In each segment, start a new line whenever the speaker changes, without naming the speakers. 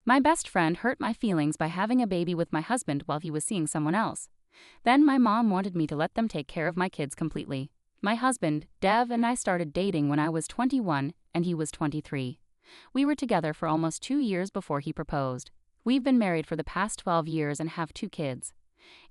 My best friend hurt my feelings by having a baby with my husband while he was seeing someone else. Then my mom wanted me to let them take care of my kids completely. My husband, Dev, and I started dating when I was 21 and he was 23. We were together for almost 2 years before he proposed. We've been married for the past 12 years and have 2 kids.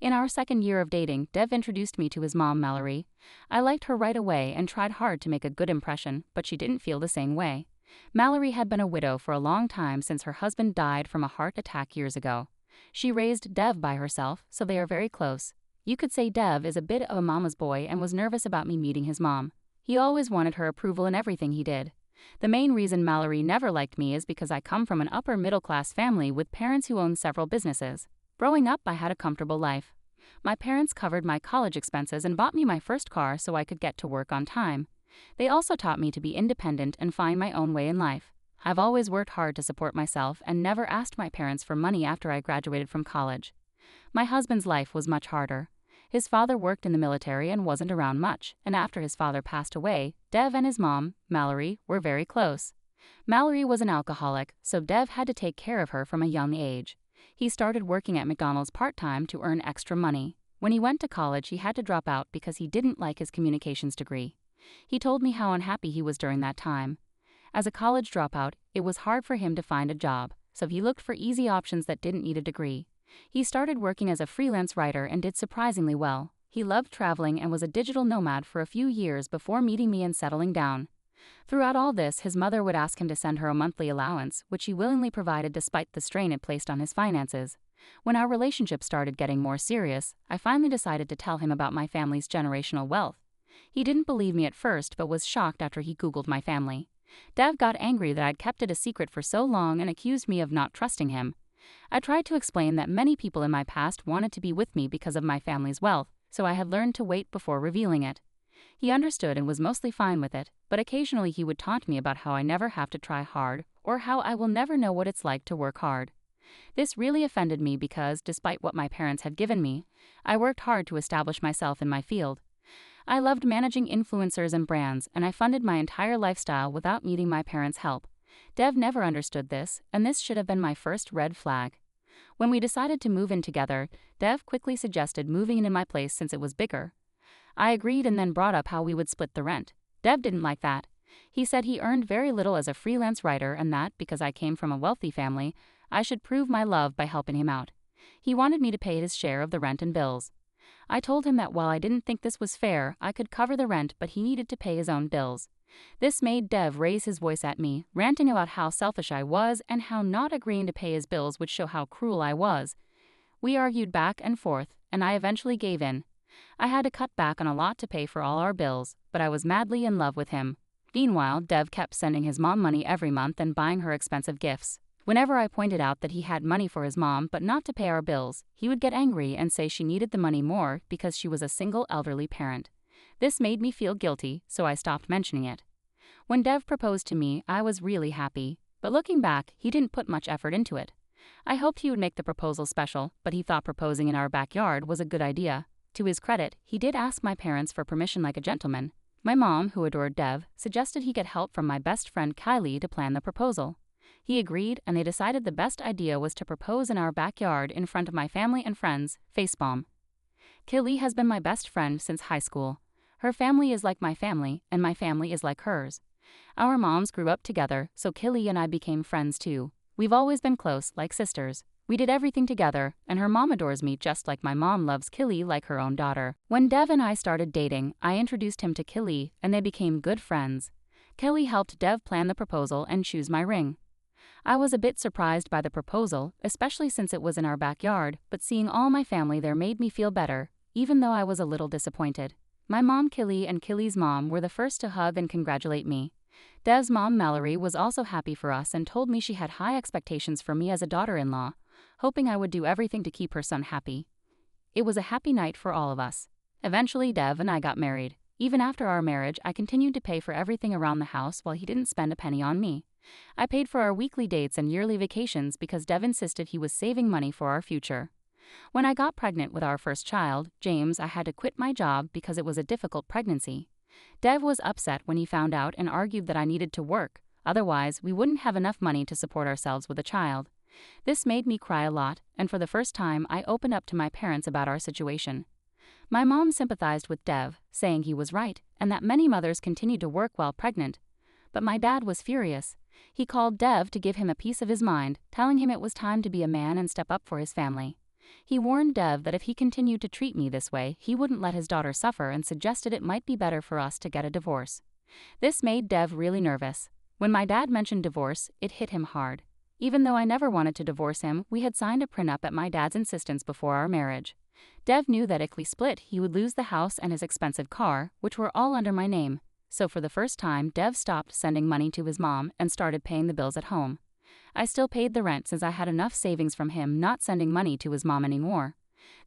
In our second year of dating, Dev introduced me to his mom, Mallory. I liked her right away and tried hard to make a good impression, but she didn't feel the same way. Mallory had been a widow for a long time since her husband died from a heart attack years ago. She raised Dev by herself, so they are very close. You could say Dev is a bit of a mama's boy and was nervous about me meeting his mom. He always wanted her approval in everything he did. The main reason Mallory never liked me is because I come from an upper middle class family with parents who own several businesses. Growing up, I had a comfortable life. My parents covered my college expenses and bought me my first car so I could get to work on time. They also taught me to be independent and find my own way in life. I've always worked hard to support myself and never asked my parents for money after I graduated from college. My husband's life was much harder. His father worked in the military and wasn't around much, and after his father passed away, Dev and his mom, Mallory, were very close. Mallory was an alcoholic, so Dev had to take care of her from a young age. He started working at McDonald's part-time to earn extra money. When he went to college, he had to drop out because he didn't like his communications degree. He told me how unhappy he was during that time. As a college dropout, it was hard for him to find a job, so he looked for easy options that didn't need a degree. He started working as a freelance writer and did surprisingly well. He loved traveling and was a digital nomad for a few years before meeting me and settling down. Throughout all this, his mother would ask him to send her a monthly allowance, which he willingly provided despite the strain it placed on his finances. When our relationship started getting more serious, I finally decided to tell him about my family's generational wealth. He didn't believe me at first but was shocked after he Googled my family. Dev got angry that I'd kept it a secret for so long and accused me of not trusting him. I tried to explain that many people in my past wanted to be with me because of my family's wealth, so I had learned to wait before revealing it. He understood and was mostly fine with it, but occasionally he would taunt me about how I never have to try hard or how I will never know what it's like to work hard. This really offended me because, despite what my parents had given me, I worked hard to establish myself in my field. I loved managing influencers and brands, and I funded my entire lifestyle without needing my parents' help. Dev never understood this, and this should have been my first red flag. When we decided to move in together, Dev quickly suggested moving into my place since it was bigger. I agreed and then brought up how we would split the rent. Dev didn't like that. He said he earned very little as a freelance writer and that, because I came from a wealthy family, I should prove my love by helping him out. He wanted me to pay his share of the rent and bills. I told him that while I didn't think this was fair, I could cover the rent, but he needed to pay his own bills. This made Dev raise his voice at me, ranting about how selfish I was and how not agreeing to pay his bills would show how cruel I was. We argued back and forth, and I eventually gave in. I had to cut back on a lot to pay for all our bills, but I was madly in love with him. Meanwhile, Dev kept sending his mom money every month and buying her expensive gifts. Whenever I pointed out that he had money for his mom but not to pay our bills, he would get angry and say she needed the money more because she was a single elderly parent. This made me feel guilty, so I stopped mentioning it. When Dev proposed to me, I was really happy, but looking back, he didn't put much effort into it. I hoped he would make the proposal special, but he thought proposing in our backyard was a good idea. To his credit, he did ask my parents for permission like a gentleman. My mom, who adored Dev, suggested he get help from my best friend Kylie to plan the proposal. He agreed, and they decided the best idea was to propose in our backyard in front of my family and friends, facepalm. Kylie has been my best friend since high school. Her family is like my family, and my family is like hers. Our moms grew up together, so Kylie and I became friends too. We've always been close, like sisters. We did everything together, and her mom adores me just like my mom loves Kylie like her own daughter. When Dev and I started dating, I introduced him to Kylie, and they became good friends. Kylie helped Dev plan the proposal and choose my ring. I was a bit surprised by the proposal, especially since it was in our backyard, but seeing all my family there made me feel better, even though I was a little disappointed. My mom Kylie and Kylie's mom were the first to hug and congratulate me. Dev's mom Mallory was also happy for us and told me she had high expectations for me as a daughter-in-law, hoping I would do everything to keep her son happy. It was a happy night for all of us. Eventually, Dev and I got married. Even after our marriage, I continued to pay for everything around the house while he didn't spend a penny on me. I paid for our weekly dates and yearly vacations because Dev insisted he was saving money for our future. When I got pregnant with our first child, James, I had to quit my job because it was a difficult pregnancy. Dev was upset when he found out and argued that I needed to work, otherwise we wouldn't have enough money to support ourselves with a child. This made me cry a lot, and for the first time I opened up to my parents about our situation. My mom sympathized with Dev, saying he was right, and that many mothers continued to work while pregnant. But my dad was furious. He called Dev to give him a piece of his mind, telling him it was time to be a man and step up for his family. He warned Dev that if he continued to treat me this way, he wouldn't let his daughter suffer and suggested it might be better for us to get a divorce. This made Dev really nervous. When my dad mentioned divorce, it hit him hard. Even though I never wanted to divorce him, we had signed a prenup at my dad's insistence before our marriage. Dev knew that if we split, he would lose the house and his expensive car, which were all under my name. So for the first time, Dev stopped sending money to his mom and started paying the bills at home. I still paid the rent since I had enough savings from him not sending money to his mom anymore.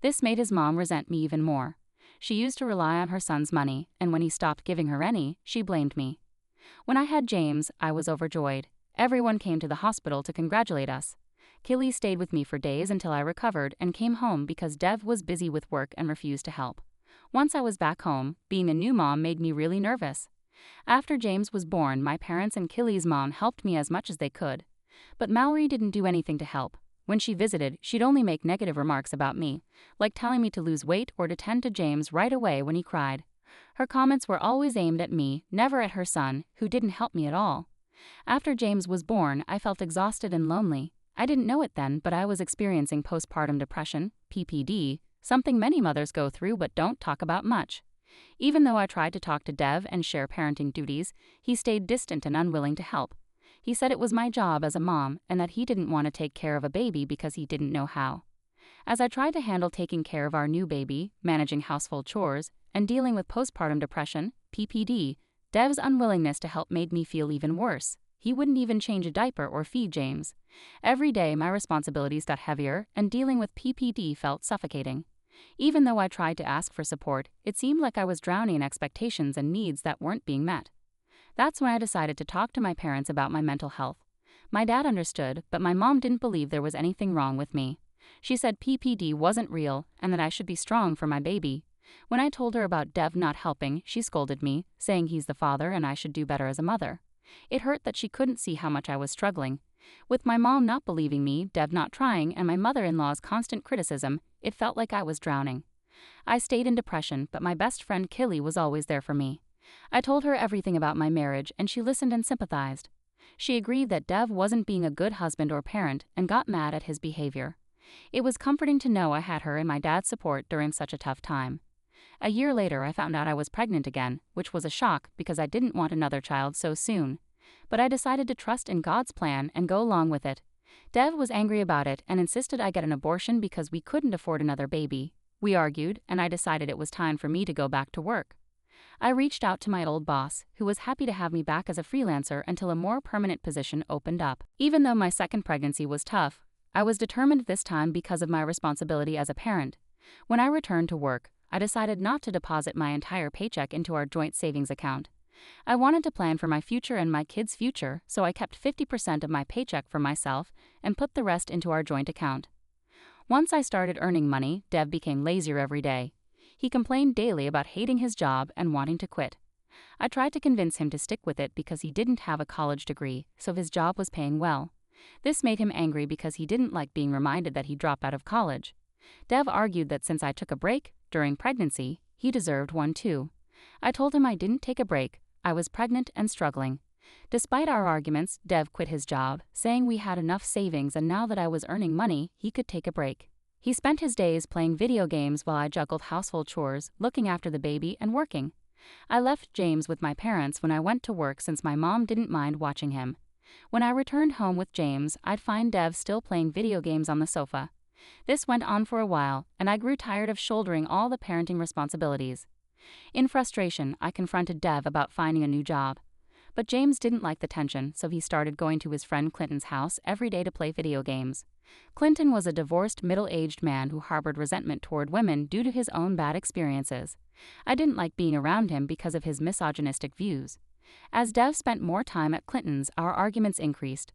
This made his mom resent me even more. She used to rely on her son's money, and when he stopped giving her any, she blamed me. When I had James, I was overjoyed. Everyone came to the hospital to congratulate us. Killy stayed with me for days until I recovered and came home because Dev was busy with work and refused to help. Once I was back home, being a new mom made me really nervous. After James was born, my parents and Killy's mom helped me as much as they could. But Mallory didn't do anything to help. When she visited, she'd only make negative remarks about me, like telling me to lose weight or to tend to James right away when he cried. Her comments were always aimed at me, never at her son, who didn't help me at all. After James was born, I felt exhausted and lonely. I didn't know it then, but I was experiencing postpartum depression, PPD, something many mothers go through but don't talk about much. Even though I tried to talk to Dev and share parenting duties, he stayed distant and unwilling to help. He said it was my job as a mom and that he didn't want to take care of a baby because he didn't know how. As I tried to handle taking care of our new baby, managing household chores, and dealing with postpartum depression, PPD, Dev's unwillingness to help made me feel even worse. He wouldn't even change a diaper or feed James. Every day my responsibilities got heavier and dealing with PPD felt suffocating. Even though I tried to ask for support, it seemed like I was drowning in expectations and needs that weren't being met. That's when I decided to talk to my parents about my mental health. My dad understood, but my mom didn't believe there was anything wrong with me. She said PPD wasn't real and that I should be strong for my baby. When I told her about Dev not helping, she scolded me, saying he's the father and I should do better as a mother. It hurt that she couldn't see how much I was struggling. With my mom not believing me, Dev not trying, and my mother-in-law's constant criticism, it felt like I was drowning. I stayed in depression, but my best friend Killy was always there for me. I told her everything about my marriage, and she listened and sympathized. She agreed that Dev wasn't being a good husband or parent and got mad at his behavior. It was comforting to know I had her and my dad's support during such a tough time. A year later, I found out I was pregnant again, which was a shock because I didn't want another child so soon. But I decided to trust in God's plan and go along with it. Dev was angry about it and insisted I get an abortion because we couldn't afford another baby. We argued, and I decided it was time for me to go back to work. I reached out to my old boss, who was happy to have me back as a freelancer until a more permanent position opened up. Even though my second pregnancy was tough, I was determined this time because of my responsibility as a parent. When I returned to work, I decided not to deposit my entire paycheck into our joint savings account. I wanted to plan for my future and my kids' future, so I kept 50% of my paycheck for myself and put the rest into our joint account. Once I started earning money, Dev became lazier every day. He complained daily about hating his job and wanting to quit. I tried to convince him to stick with it because he didn't have a college degree, so his job was paying well. This made him angry because he didn't like being reminded that he dropped out of college. Dev argued that since I took a break during pregnancy, he deserved one too. I told him I didn't take a break. I was pregnant and struggling. Despite our arguments, Dev quit his job, saying we had enough savings and now that I was earning money, he could take a break. He spent his days playing video games while I juggled household chores, looking after the baby, and working. I left James with my parents when I went to work since my mom didn't mind watching him. When I returned home with James, I'd find Dev still playing video games on the sofa. This went on for a while, and I grew tired of shouldering all the parenting responsibilities. In frustration, I confronted Dev about finding a new job. But James didn't like the tension, so he started going to his friend Clinton's house every day to play video games. Clinton was a divorced, middle-aged man who harbored resentment toward women due to his own bad experiences. I didn't like being around him because of his misogynistic views. As Dev spent more time at Clinton's, our arguments increased.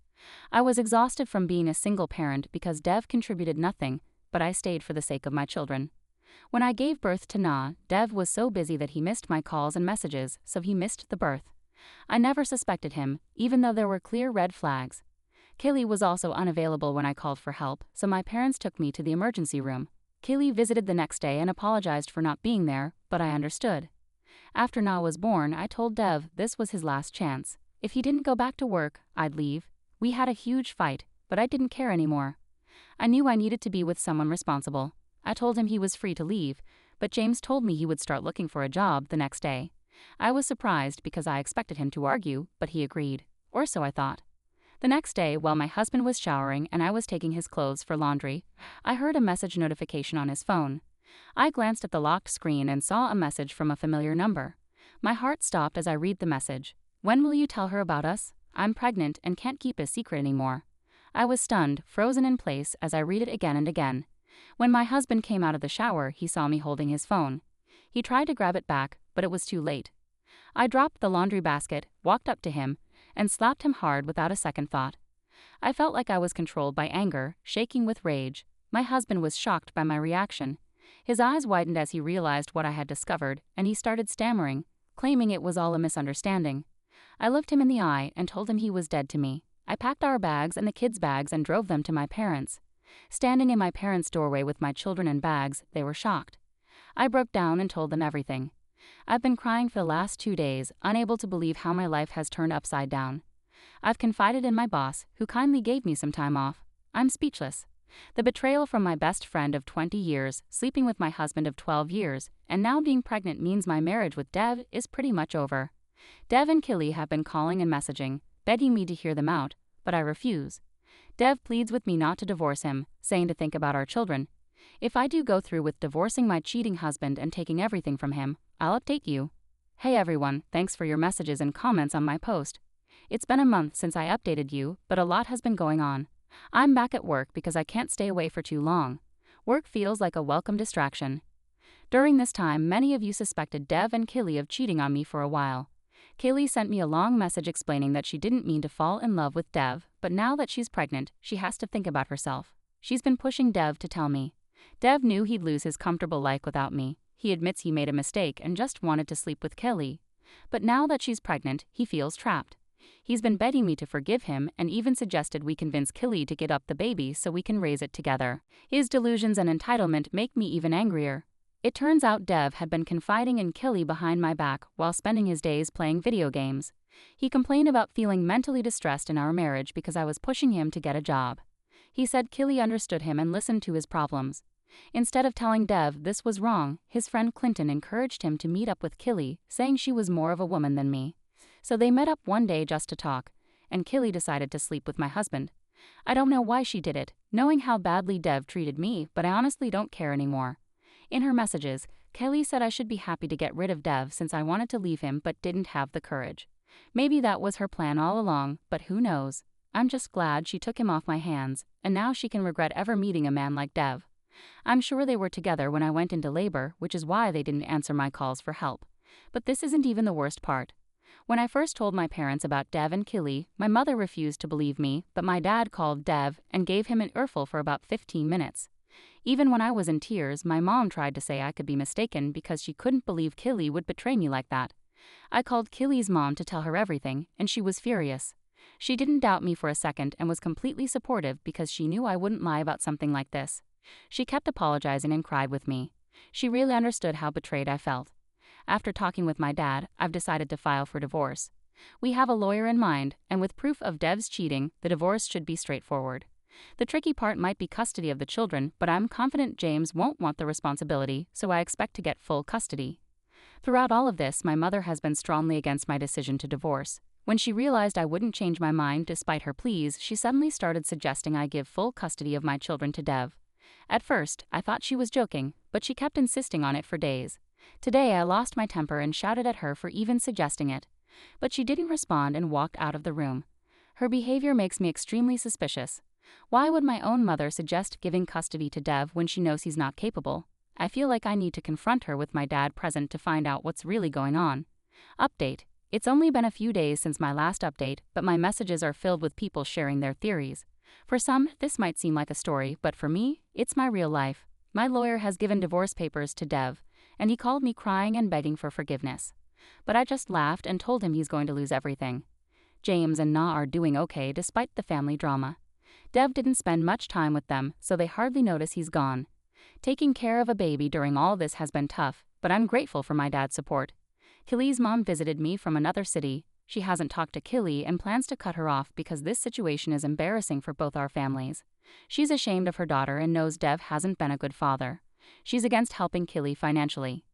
I was exhausted from being a single parent because Dev contributed nothing, but I stayed for the sake of my children. When I gave birth to Na, Dev was so busy that he missed my calls and messages, so he missed the birth. I never suspected him, even though there were clear red flags. Kaylee was also unavailable when I called for help, so my parents took me to the emergency room. Kaylee visited the next day and apologized for not being there, but I understood. After Na was born, I told Dev this was his last chance. If he didn't go back to work, I'd leave. We had a huge fight, but I didn't care anymore. I knew I needed to be with someone responsible. I told him he was free to leave, but James told me he would start looking for a job the next day. I was surprised because I expected him to argue, but he agreed. Or so I thought. The next day, while my husband was showering and I was taking his clothes for laundry, I heard a message notification on his phone. I glanced at the locked screen and saw a message from a familiar number. My heart stopped as I read the message. "When will you tell her about us? I'm pregnant and can't keep a secret anymore." I was stunned, frozen in place as I read it again and again. When my husband came out of the shower, he saw me holding his phone. He tried to grab it back, but it was too late. I dropped the laundry basket, walked up to him, and slapped him hard without a second thought. I felt like I was controlled by anger, shaking with rage. My husband was shocked by my reaction. His eyes widened as he realized what I had discovered, and he started stammering, claiming it was all a misunderstanding. I looked him in the eye and told him he was dead to me. I packed our bags and the kids' bags and drove them to my parents. Standing in my parents' doorway with my children and bags, they were shocked. I broke down and told them everything. I've been crying for the last 2 days, unable to believe how my life has turned upside down. I've confided in my boss, who kindly gave me some time off. I'm speechless. The betrayal from my best friend of 20 years, sleeping with my husband of 12 years, and now being pregnant means my marriage with Dev is pretty much over. Dev and Kaylee have been calling and messaging, begging me to hear them out, but I refuse. Dev pleads with me not to divorce him, saying to think about our children. If I do go through with divorcing my cheating husband and taking everything from him, I'll update you. Hey everyone, thanks for your messages and comments on my post. It's been a month since I updated you, but a lot has been going on. I'm back at work because I can't stay away for too long. Work feels like a welcome distraction. During this time, many of you suspected Dev and Kaylee of cheating on me for a while. Kaylee sent me a long message explaining that she didn't mean to fall in love with Dev, but now that she's pregnant, she has to think about herself. She's been pushing Dev to tell me. Dev knew he'd lose his comfortable life without me. He admits he made a mistake and just wanted to sleep with Kaylee. But now that she's pregnant, he feels trapped. He's been begging me to forgive him and even suggested we convince Kaylee to get up the baby so we can raise it together. His delusions and entitlement make me even angrier. It turns out Dev had been confiding in Kaylee behind my back while spending his days playing video games. He complained about feeling mentally distressed in our marriage because I was pushing him to get a job. He said Kaylee understood him and listened to his problems. Instead of telling Dev this was wrong, his friend Clinton encouraged him to meet up with Kaylee, saying she was more of a woman than me. So they met up one day just to talk, and Kaylee decided to sleep with my husband. I don't know why she did it, knowing how badly Dev treated me, but I honestly don't care anymore. In her messages, Kaylee said I should be happy to get rid of Dev since I wanted to leave him but didn't have the courage. Maybe that was her plan all along, but who knows? I'm just glad she took him off my hands, and now she can regret ever meeting a man like Dev. I'm sure they were together when I went into labor, which is why they didn't answer my calls for help. But this isn't even the worst part. When I first told my parents about Dev and Kaylee, my mother refused to believe me, but my dad called Dev and gave him an earful for about 15 minutes. Even when I was in tears, my mom tried to say I could be mistaken because she couldn't believe Kaylee would betray me like that. I called Kaylee's mom to tell her everything, and she was furious. She didn't doubt me for a second and was completely supportive because she knew I wouldn't lie about something like this. She kept apologizing and cried with me. She really understood how betrayed I felt. After talking with my dad, I've decided to file for divorce. We have a lawyer in mind, and with proof of Dev's cheating, the divorce should be straightforward. The tricky part might be custody of the children, but I'm confident James won't want the responsibility, so I expect to get full custody. Throughout all of this, my mother has been strongly against my decision to divorce. When she realized I wouldn't change my mind despite her pleas, she suddenly started suggesting I give full custody of my children to Dev. At first, I thought she was joking, but she kept insisting on it for days. Today, I lost my temper and shouted at her for even suggesting it. But she didn't respond and walked out of the room. Her behavior makes me extremely suspicious. Why would my own mother suggest giving custody to Dev when she knows he's not capable? I feel like I need to confront her with my dad present to find out what's really going on. Update. It's only been a few days since my last update, but my messages are filled with people sharing their theories. For some, this might seem like a story, but for me, it's my real life. My lawyer has given divorce papers to Dev, and he called me crying and begging for forgiveness. But I just laughed and told him he's going to lose everything. James and Na are doing okay despite the family drama. Dev didn't spend much time with them, so they hardly notice he's gone. Taking care of a baby during all this has been tough, but I'm grateful for my dad's support. Killy's mom visited me from another city. She hasn't talked to Killy and plans to cut her off because this situation is embarrassing for both our families. She's ashamed of her daughter and knows Dev hasn't been a good father. She's against helping Killy financially.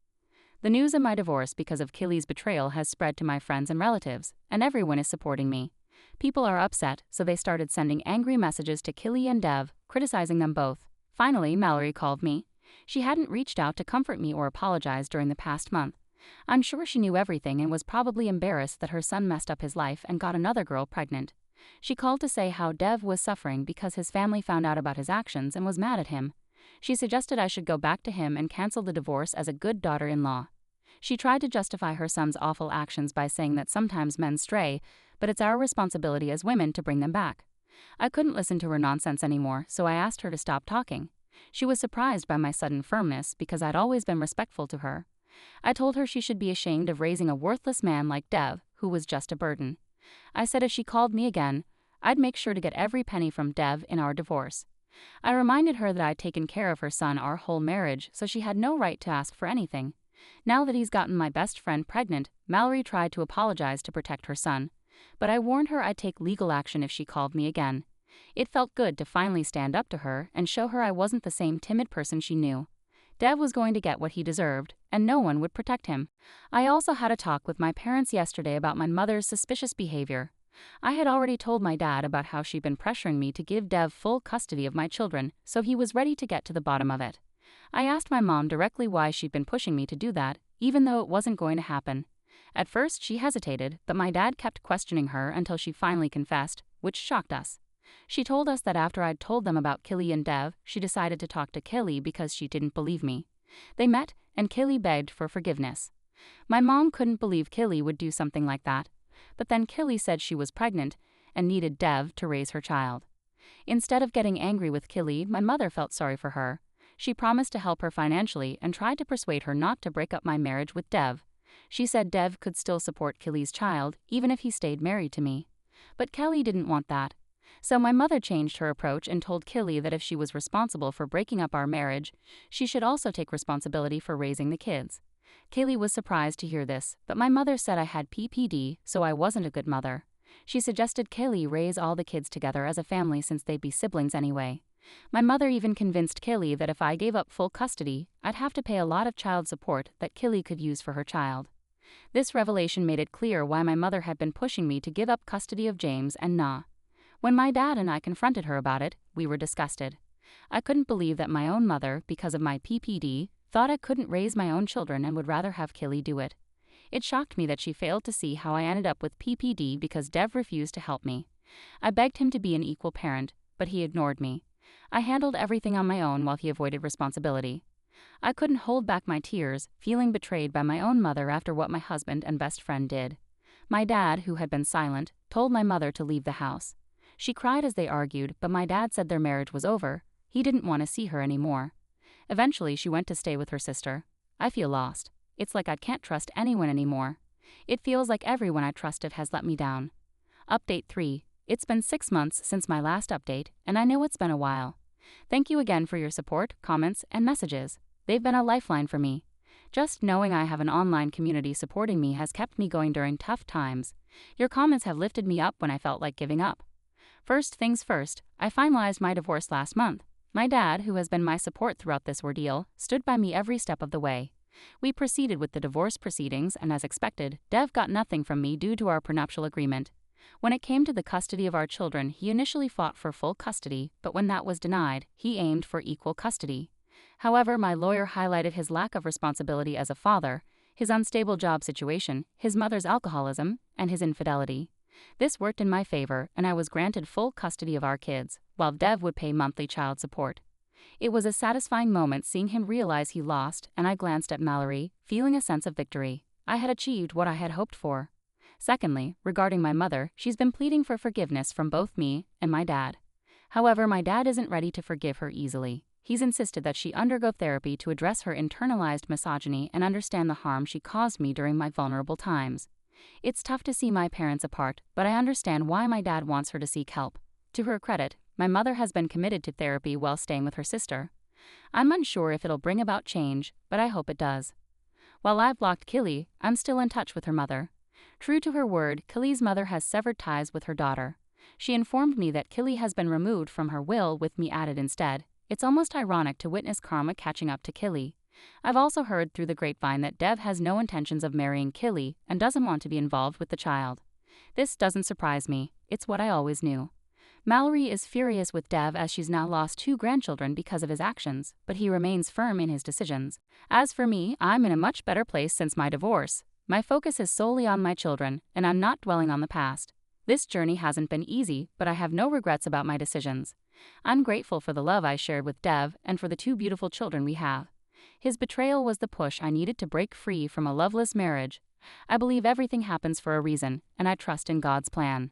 The news of my divorce because of Killy's betrayal has spread to my friends and relatives, and everyone is supporting me. People are upset, so they started sending angry messages to Killy and Dev, criticizing them both. Finally, Mallory called me. She hadn't reached out to comfort me or apologize during the past month. I'm sure she knew everything and was probably embarrassed that her son messed up his life and got another girl pregnant. She called to say how Dev was suffering because his family found out about his actions and was mad at him. She suggested I should go back to him and cancel the divorce as a good daughter-in-law. She tried to justify her son's awful actions by saying that sometimes men stray, but it's our responsibility as women to bring them back. I couldn't listen to her nonsense anymore, so I asked her to stop talking. She was surprised by my sudden firmness because I'd always been respectful to her. I told her she should be ashamed of raising a worthless man like Dev, who was just a burden. I said if she called me again, I'd make sure to get every penny from Dev in our divorce. I reminded her that I'd taken care of her son our whole marriage, so she had no right to ask for anything. Now that he's gotten my best friend pregnant, Mallory tried to apologize to protect her son. But I warned her I'd take legal action if she called me again. It felt good to finally stand up to her and show her I wasn't the same timid person she knew. Dev was going to get what he deserved, and no one would protect him. I also had a talk with my parents yesterday about my mother's suspicious behavior. I had already told my dad about how she'd been pressuring me to give Dev full custody of my children, so he was ready to get to the bottom of it. I asked my mom directly why she'd been pushing me to do that, even though it wasn't going to happen. At first, she hesitated, but my dad kept questioning her until she finally confessed, which shocked us. She told us that after I'd told them about Killy and Dev, she decided to talk to Killy because she didn't believe me. They met, and Killy begged for forgiveness. My mom couldn't believe Killy would do something like that, but then Killy said she was pregnant and needed Dev to raise her child. Instead of getting angry with Killy, my mother felt sorry for her. She promised to help her financially and tried to persuade her not to break up my marriage with Dev. She said Dev could still support Killy's child even if he stayed married to me. But Kelly didn't want that. So my mother changed her approach and told Killy that if she was responsible for breaking up our marriage, she should also take responsibility for raising the kids. Killy was surprised to hear this, but my mother said I had PPD, so I wasn't a good mother. She suggested Killy raise all the kids together as a family since they'd be siblings anyway. My mother even convinced Killy that if I gave up full custody, I'd have to pay a lot of child support that Killy could use for her child. This revelation made it clear why my mother had been pushing me to give up custody of James and Na. When my dad and I confronted her about it, we were disgusted. I couldn't believe that my own mother, because of my PPD, thought I couldn't raise my own children and would rather have Killy do it. It shocked me that she failed to see how I ended up with PPD because Dev refused to help me. I begged him to be an equal parent, but he ignored me. I handled everything on my own while he avoided responsibility. I couldn't hold back my tears, feeling betrayed by my own mother after what my husband and best friend did. My dad, who had been silent, told my mother to leave the house. She cried as they argued, but my dad said their marriage was over. He didn't want to see her anymore. Eventually, she went to stay with her sister. I feel lost. It's like I can't trust anyone anymore. It feels like everyone I trusted has let me down. Update 3. It's been 6 months since my last update, and I know it's been a while. Thank you again for your support, comments, and messages. They've been a lifeline for me. Just knowing I have an online community supporting me has kept me going during tough times. Your comments have lifted me up when I felt like giving up. First things first, I finalized my divorce last month. My dad, who has been my support throughout this ordeal, stood by me every step of the way. We proceeded with the divorce proceedings, and as expected, Dev got nothing from me due to our prenuptial agreement. When it came to the custody of our children, he initially fought for full custody, but when that was denied, he aimed for equal custody. However, my lawyer highlighted his lack of responsibility as a father, his unstable job situation, his mother's alcoholism, and his infidelity. This worked in my favor, and I was granted full custody of our kids, while Dev would pay monthly child support. It was a satisfying moment seeing him realize he lost, and I glanced at Mallory, feeling a sense of victory. I had achieved what I had hoped for. Secondly, regarding my mother, she's been pleading for forgiveness from both me and my dad. However, my dad isn't ready to forgive her easily. He's insisted that she undergo therapy to address her internalized misogyny and understand the harm she caused me during my vulnerable times. It's tough to see my parents apart, but I understand why my dad wants her to seek help. To her credit, my mother has been committed to therapy while staying with her sister. I'm unsure if it'll bring about change, but I hope it does. While I've blocked Killy, I'm still in touch with her mother. True to her word, Killy's mother has severed ties with her daughter. She informed me that Killy has been removed from her will with me added instead. It's almost ironic to witness karma catching up to Killy. I've also heard through the grapevine that Dev has no intentions of marrying Killy and doesn't want to be involved with the child. This doesn't surprise me, it's what I always knew. Mallory is furious with Dev as she's now lost 2 grandchildren because of his actions, but he remains firm in his decisions. As for me, I'm in a much better place since my divorce. My focus is solely on my children, and I'm not dwelling on the past. This journey hasn't been easy, but I have no regrets about my decisions. I'm grateful for the love I shared with Dev and for the 2 beautiful children we have. His betrayal was the push I needed to break free from a loveless marriage. I believe everything happens for a reason, and I trust in God's plan.